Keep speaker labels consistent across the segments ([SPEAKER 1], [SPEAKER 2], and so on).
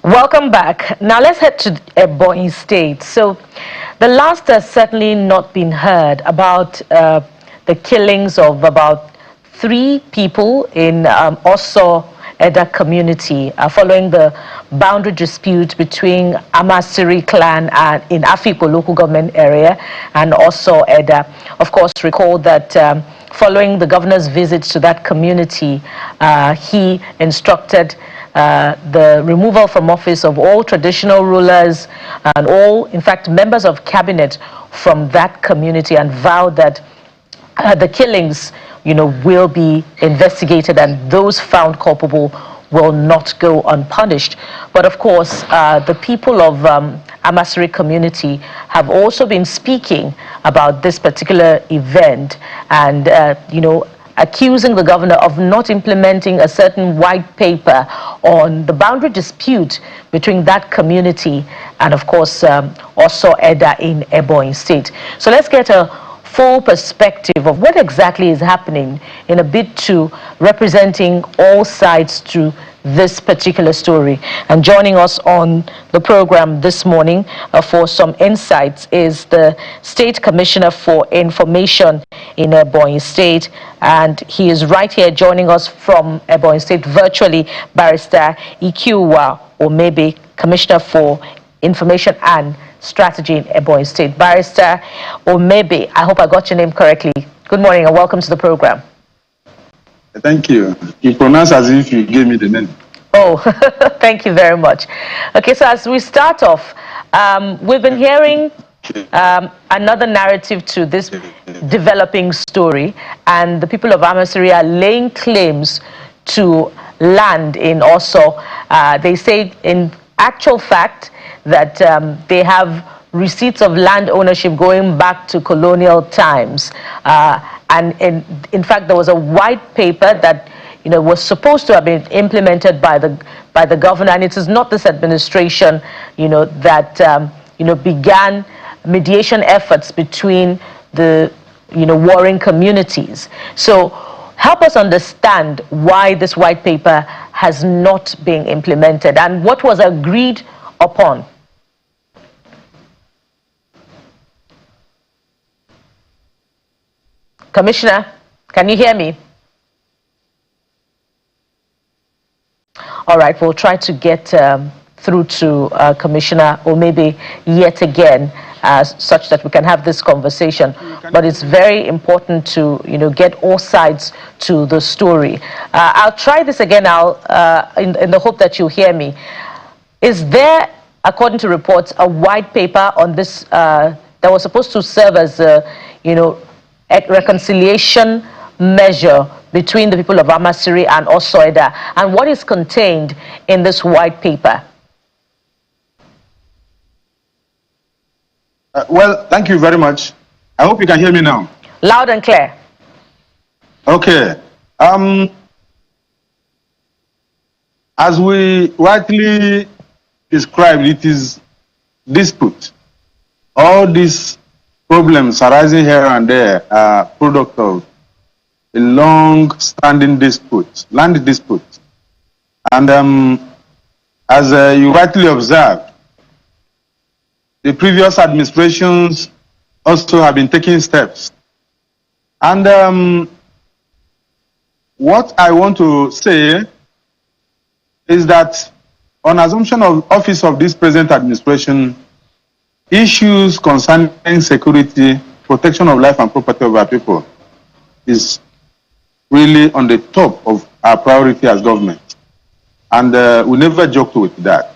[SPEAKER 1] Welcome back. Now let's head to Ebonyi State. So the last has certainly not been heard about the killings of about 3 people in Oso Eda community following the boundary dispute between Amasiri clan and in Afikpo local government area and Oso Eda. Of course, recall that following the governor's visit to that community, he instructed the removal from office of all traditional rulers and all, in fact, members of cabinet from that community, and vowed that the killings, will be investigated and those found culpable will not go unpunished. But of course, the people of Amasiri community have also been speaking about this particular event and, accusing the governor of not implementing a certain white paper on the boundary dispute between that community and, of course, also Eda in Ebonyi State. So let's get a full perspective of what exactly is happening in a bid to representing all sides to this particular story. And joining us on the program this morning for some insights is the State Commissioner for Information in Ebonyi State, and he is right here joining us from Ebonyi State virtually, Barrister Ikiwa Omebe, Commissioner for Information and Strategy in Ebonyi State. Barrister Omebe, I hope I got your name correctly. Good morning and welcome to the program.
[SPEAKER 2] Thank you. You pronounce as if you gave me the name.
[SPEAKER 1] Oh, thank you very much. Okay, so as we start off, we've been hearing another narrative to this developing story, and the people of Amasiri are laying claims to land in Oso. They say in actual fact that they have receipts of land ownership going back to colonial times. And in fact, there was a white paper that was supposed to have been implemented by the governor, and it is not this administration, that began mediation efforts between the warring communities. So help us understand why this white paper has not been implemented and what was agreed upon. Commissioner, can you hear me? All right, we'll try to get through to Commissioner Omebe yet again, such that we can have this conversation. But it's very important to, get all sides to the story. I'll try this again. In the hope that you hear me. Is there, according to reports, a white paper on this that was supposed to serve as a, a reconciliation measure between the people of Amasiri and Oso Eda, and what is contained in this white paper?
[SPEAKER 2] Well, thank you very much. I hope you can hear me now.
[SPEAKER 1] Loud and clear.
[SPEAKER 2] Okay. As we rightly described, it is dispute. All these problems arising here and there are product of a long-standing dispute, land dispute. And as you rightly observed, the previous administrations also have been taking steps. And what I want to say is that on assumption of office of this present administration, issues concerning security, protection of life and property of our people is really on the top of our priority as government. And we never joked with that.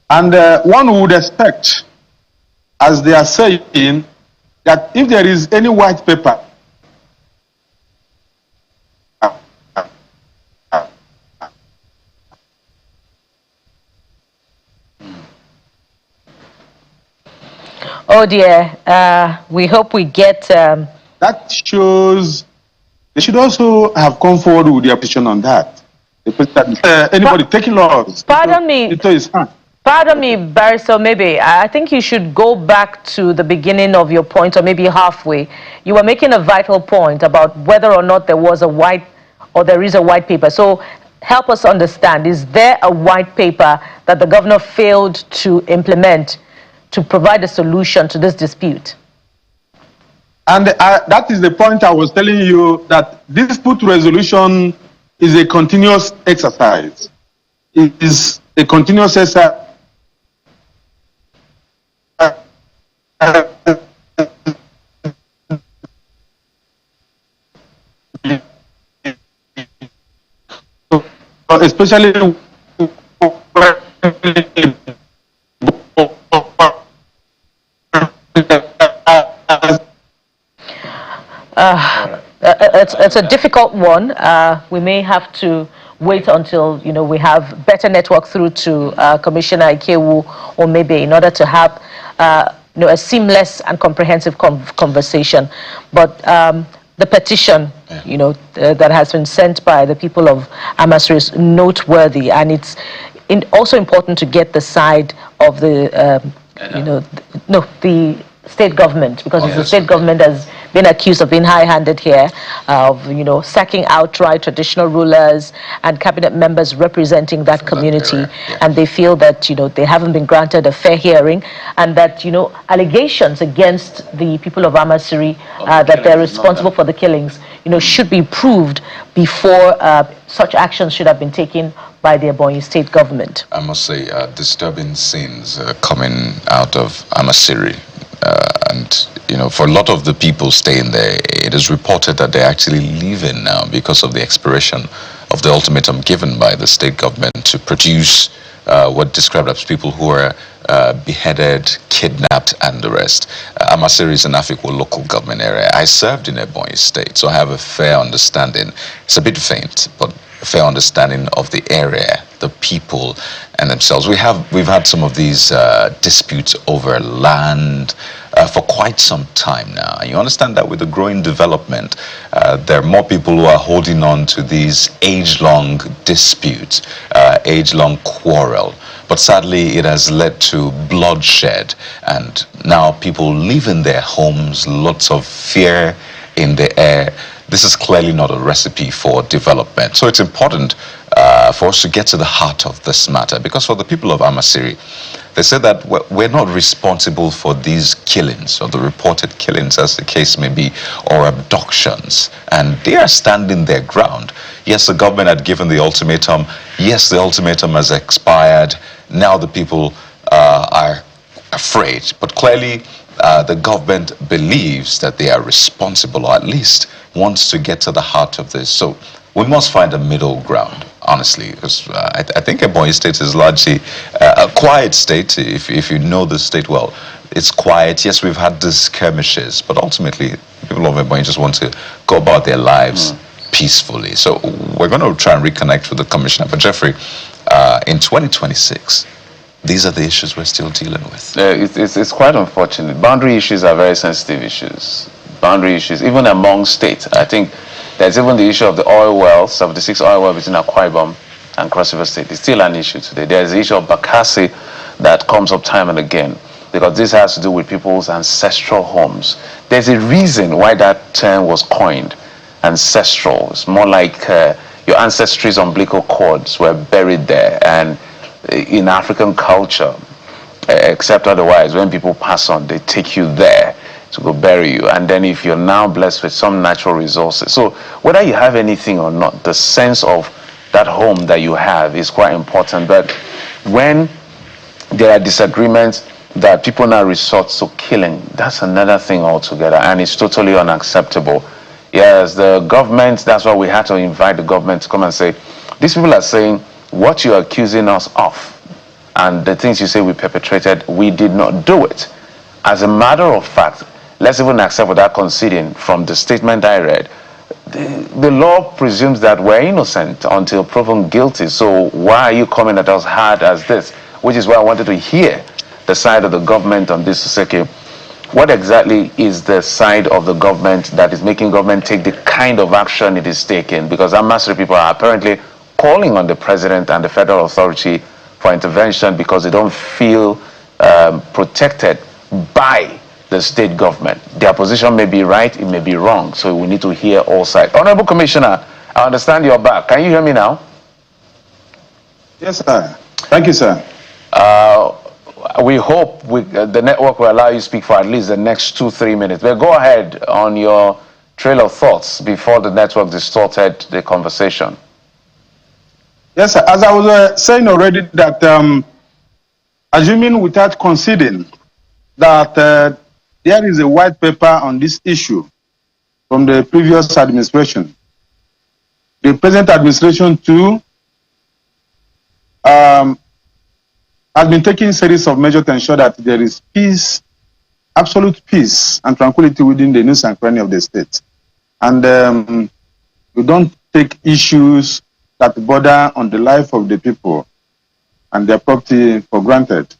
[SPEAKER 2] And one would expect, as they are saying, that if there is any white paper
[SPEAKER 1] oh dear, we hope we get
[SPEAKER 2] that shows they should also have come forward with their position on that. Anybody taking laws into his hand.
[SPEAKER 1] Pardon me, Barrister, maybe I think you should go back to the beginning of your point, or maybe halfway. You were making a vital point about whether or not there was a white, or there is a white paper. So help us understand, is there a white paper that the governor failed to implement to provide a solution to this dispute?
[SPEAKER 2] And that is the point I was telling you, that dispute resolution is a continuous exercise. It is a continuous exercise. Especially
[SPEAKER 1] it's a difficult one. We may have to wait until we have better network through to Commissioner Ikewu, or maybe in order to have a seamless and comprehensive conversation. But the petition, that has been sent by the people of Amasri is noteworthy, and it's also important to get the side of the, the state government, because it's the state government has been accused of being high-handed here, of sacking outright traditional rulers and cabinet members representing that community, and they feel that they haven't been granted a fair hearing, and that allegations against the people of Amasiri that they're responsible for the killings should be proved before such actions should have been taken by the Ebonyi state government.
[SPEAKER 3] I must say, disturbing scenes coming out of Amasiri. And for a lot of the people staying there, it is reported that they're actually leaving now because of the expiration of the ultimatum given by the state government to produce what described as people who were beheaded, kidnapped, and the rest. Amasiri is an Afikpo local government area. I served in Ebonyi state, so I have a fair understanding. It's a bit faint, but a fair understanding of the area, the people, and themselves. We've had some of these disputes over land for quite some time now. And you understand that with the growing development, there are more people who are holding on to these age-long disputes, age-long quarrel. But sadly, it has led to bloodshed, and now people leaving their homes, lots of fear in the air. This is clearly not a recipe for development. So it's important for us to get to the heart of this matter, because for the people of Amasiri, they said that we're not responsible for these killings, or the reported killings as the case may be, or abductions, and they are standing their ground. Yes, the government had given the ultimatum. Yes, the ultimatum has expired. Now the people are afraid, but clearly the government believes that they are responsible, or at least wants to get to the heart of this. So we must find a middle ground, honestly, because I think Ebonyi State is largely a quiet state. If you know the state well, it's quiet. Yes, we've had these skirmishes, but ultimately, people of Ebonyi just want to go about their lives peacefully. So we're going to try and reconnect with the commissioner. But Jeffrey, in 2026, these are the issues we're still dealing with.
[SPEAKER 4] It's quite unfortunate. Boundary issues are very sensitive issues. Boundary issues, even among states. I think there's even the issue of the oil wells, 76 oil wells between Akwa Ibom and Cross River State. It's still an issue today. There's the issue of Bakassi that comes up time and again, because this has to do with people's ancestral homes. There's a reason why that term was coined, ancestral. It's more like your ancestry's umbilical cords were buried there. And in African culture, except otherwise, when people pass on, they take you there to go bury you. And then if you're now blessed with some natural resources, so whether you have anything or not, the sense of that home that you have is quite important. But when there are disagreements that people now resort to killing, that's another thing altogether, and it's totally unacceptable. Yes, the government, that's why we had to invite the government to come and say, these people are saying, what you're accusing us of and the things you say we perpetrated, we did not do it. As a matter of fact, let's even accept without conceding from the statement I read, the law presumes that we're innocent until proven guilty. So why are you coming at us hard as this? Which is why I wanted to hear the side of the government on this to say, okay, what exactly is the side of the government that is making government take the kind of action it is taking? Because Amasri people are apparently calling on the president and the federal authority for intervention because they don't feel protected by the state government. Their position may be right, it may be wrong, so we need to hear all sides. Honorable Commissioner, I understand you're back. Can you hear me now?
[SPEAKER 2] Yes, sir. Thank you, sir.
[SPEAKER 4] We hope the network will allow you to speak for at least the next 2-3 minutes. But go ahead on your trail of thoughts before the network distorted the conversation.
[SPEAKER 2] Yes, sir. As I was saying already that assuming without conceding that there is a white paper on this issue from the previous administration, the present administration too has been taking a series of measures to ensure that there is peace, absolute peace and tranquility within the nooks and crannies of the state. And we don't take issues that border on the life of the people and their property for granted.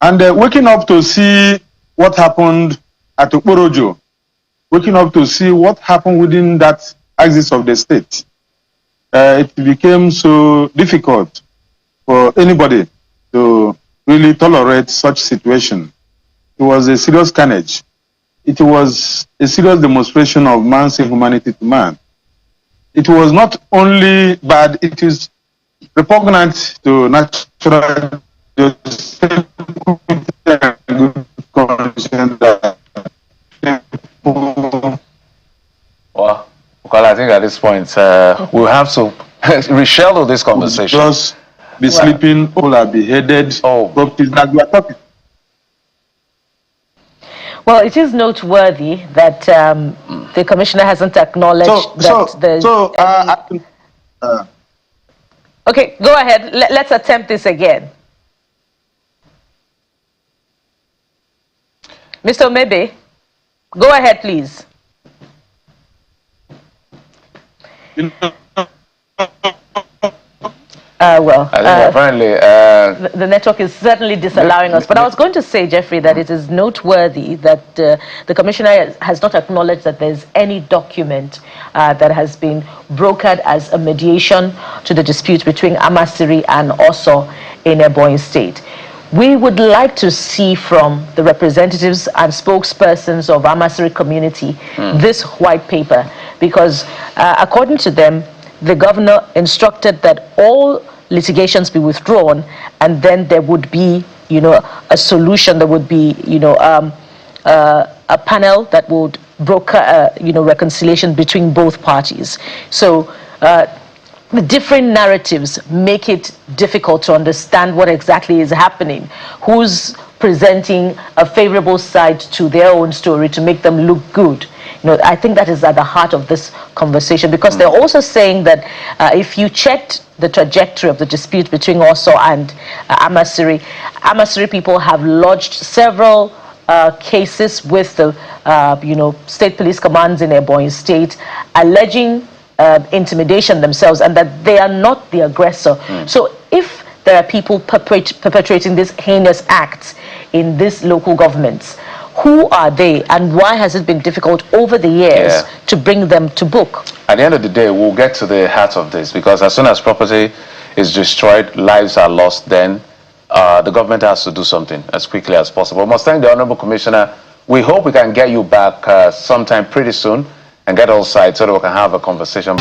[SPEAKER 2] And waking up to see what happened at Okporojo, waking up to see what happened within that axis of the state, it became so difficult for anybody to really tolerate such situation. It was a serious carnage. It was a serious demonstration of man's inhumanity to man. It was not only bad, it is repugnant to natural justice and good conscience that
[SPEAKER 4] Well, I think at this point we'll have to reschedule this conversation.
[SPEAKER 2] just be sleeping, people are beheaded, properties that we are talking.
[SPEAKER 1] Well, it is noteworthy that the commissioner hasn't acknowledged Okay, go ahead. Let's attempt this again. Mr. Omebe, go ahead, please.
[SPEAKER 4] Apparently,
[SPEAKER 1] the network is certainly disallowing us. But I was going to say, Jeffrey, that it is noteworthy that the commissioner has not acknowledged that there's any document that has been brokered as a mediation to the dispute between Amasiri and Oso in Ebonyi State. We would like to see from the representatives and spokespersons of Amasiri community this white paper, because according to them, the governor instructed that all litigations be withdrawn, and then there would be, a solution. There would be, a panel that would broker, reconciliation between both parties. So the different narratives make it difficult to understand what exactly is happening. Who's presenting a favorable side to their own story to make them look good? I think that is at the heart of this conversation, because they're also saying that if you checked the trajectory of the dispute between Oso and Amasiri people have lodged several cases with the state police commands in Ebonyi State, alleging intimidation themselves and that they are not the aggressor. So if there are people perpetrating these heinous acts in these local governments, who are they, and why has it been difficult over the years to bring them to book?
[SPEAKER 4] At the end of the day, we'll get to the heart of this, because as soon as property is destroyed, lives are lost, then the government has to do something as quickly as possible. We must thank the Honorable Commissioner. We hope we can get you back sometime pretty soon and get all sides so that we can have a conversation.